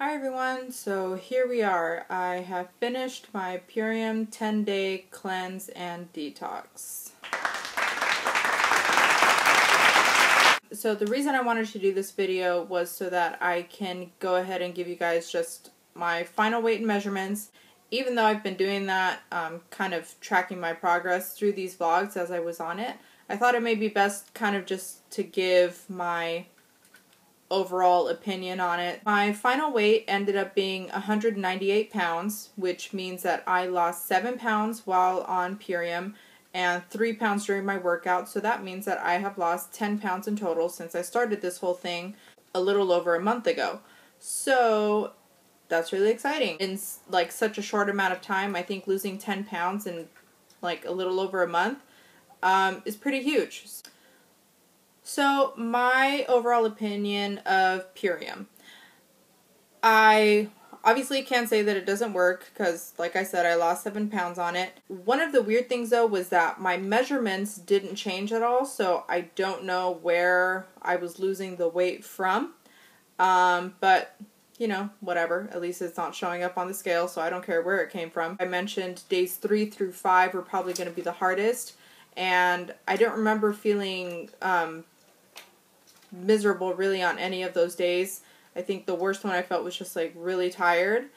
Hi everyone, so here we are. I have finished my Purium 10-day cleanse and detox. So the reason I wanted to do this video was so that I can go ahead and give you guys just my final weight and measurements. Even though I've been doing that, kind of tracking my progress through these vlogs as I was on it, I thought it may be best kind of just to give my overall opinion on it. My final weight ended up being 198 pounds, which means that I lost 7 pounds while on Purium and 3 pounds during my workout. So that means that I have lost 10 pounds in total since I started this whole thing a little over a month ago. So that's really exciting. In like such a short amount of time, I think losing 10 pounds in like a little over a month is pretty huge. So, my overall opinion of Purium. I obviously can't say that it doesn't work because, like I said, I lost 7 pounds on it. One of the weird things, though, was that my measurements didn't change at all, so I don't know where I was losing the weight from. But, you know, whatever. At least it's not showing up on the scale, so I don't care where it came from. I mentioned days 3 through 5 were probably going to be the hardest, and I don't remember feeling miserable really on any of those days. I think the worst one I felt was just like really tired,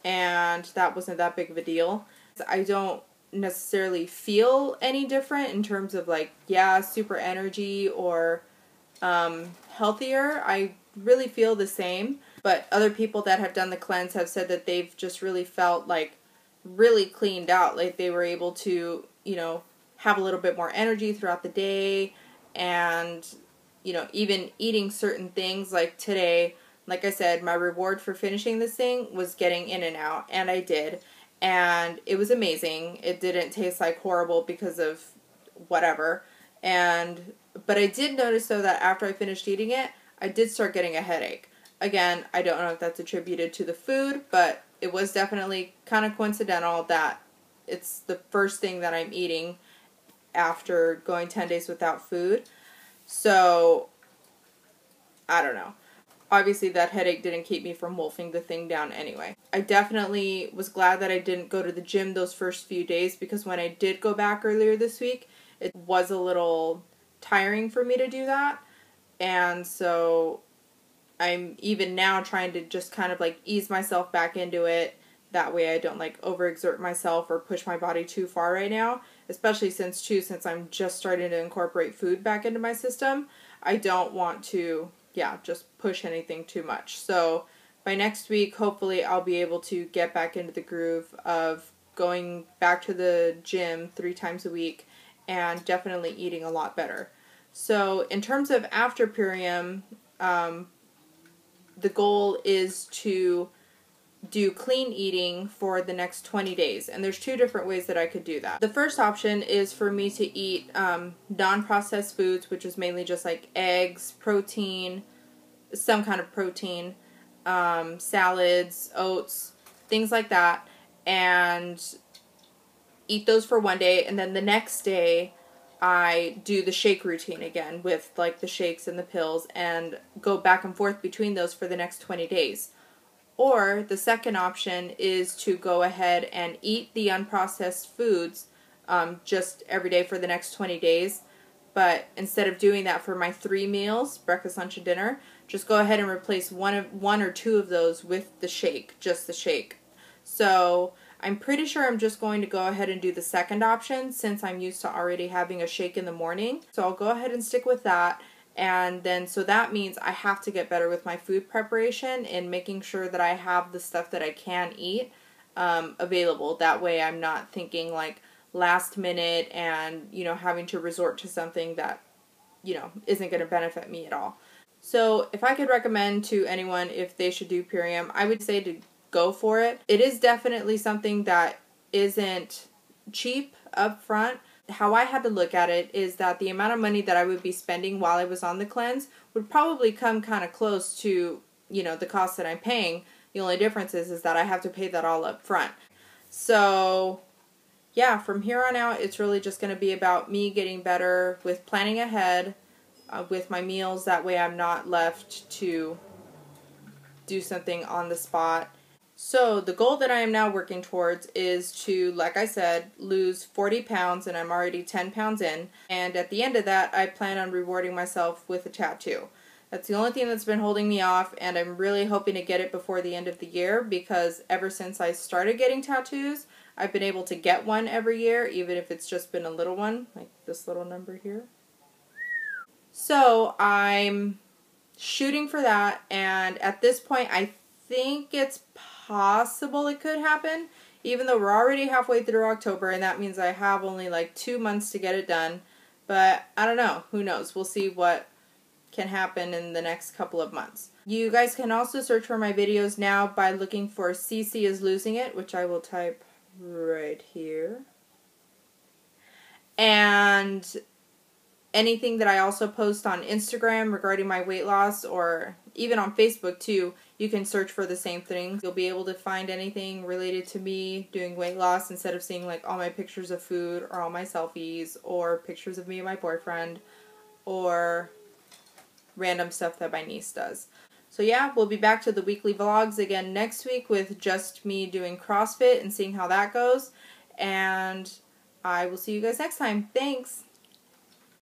and that wasn't that big of a deal. I don't necessarily feel any different in terms of like, yeah, super energy or healthier. I really feel the same, but other people that have done the cleanse have said that they've just really felt like really cleaned out, like they were able to, you know, have a little bit more energy throughout the day, and you know, even eating certain things. Like today, like I said, my reward for finishing this thing was getting in and out, and I did, and it was amazing. It didn't taste like horrible because of whatever, but I did notice though that after I finished eating it, I did start getting a headache. Again, I don't know if that's attributed to the food, but it was definitely kind of coincidental that it's the first thing that I'm eating after going 10 days without food. So, I don't know. Obviously, that headache didn't keep me from wolfing the thing down anyway. I definitely was glad that I didn't go to the gym those first few days, because when I did go back earlier this week, it was a little tiring for me to do that. And so, I'm even now trying to just kind of like ease myself back into it. That way I don't like overexert myself or push my body too far right now. Especially since I'm just starting to incorporate food back into my system. I don't want to, just push anything too much. So by next week, hopefully I'll be able to get back into the groove of going back to the gym 3 times a week and definitely eating a lot better. So in terms of after Purium, the goal is to do clean eating for the next 20 days. And there's 2 different ways that I could do that. The first option is for me to eat non-processed foods, which is mainly just like eggs, protein, some kind of protein, salads, oats, things like that, and eat those for 1 day. And then the next day I do the shake routine again with like the shakes and the pills, and go back and forth between those for the next 20 days. Or the second option is to go ahead and eat the unprocessed foods just every day for the next 20 days. But instead of doing that for my 3 meals, breakfast, lunch, and dinner, just go ahead and replace one or 2 of those with the shake, just the shake. So I'm pretty sure I'm just going to go ahead and do the second option, since I'm used to already having a shake in the morning. So I'll go ahead and stick with that. And then, so that means I have to get better with my food preparation and making sure that I have the stuff that I can eat available. That way I'm not thinking like last minute and, you know, having to resort to something that, you know, isn't going to benefit me at all. So if I could recommend to anyone if they should do Purium, I would say to go for it. It is definitely something that isn't cheap up front. How I had to look at it is that the amount of money that I would be spending while I was on the cleanse would probably come kind of close to, you know, the cost that I'm paying. The only difference is that I have to pay that all up front. So, yeah, from here on out, it's really just going to be about me getting better with planning ahead with my meals. That way I'm not left to do something on the spot. So the goal that I am now working towards is to, like I said, lose 40 pounds, and I'm already 10 pounds in. And at the end of that, I plan on rewarding myself with a tattoo. That's the only thing that's been holding me off, and I'm really hoping to get it before the end of the year, because ever since I started getting tattoos, I've been able to get one every year, even if it's just been a little one, like this little number here. So I'm shooting for that, and at this point I think it's possible it could happen, even though we're already halfway through October, and that means I have only like 2 months to get it done. But I don't know. Who knows? We'll see what can happen in the next couple of months. You guys can also search for my videos now by looking for CCisLosingit, which I will type right here. And anything that I also post on Instagram regarding my weight loss, or even on Facebook too, you can search for the same thing. You'll be able to find anything related to me doing weight loss, instead of seeing like all my pictures of food or all my selfies or pictures of me and my boyfriend or random stuff that my niece does. So yeah, we'll be back to the weekly vlogs again next week with just me doing CrossFit and seeing how that goes. And I will see you guys next time. Thanks!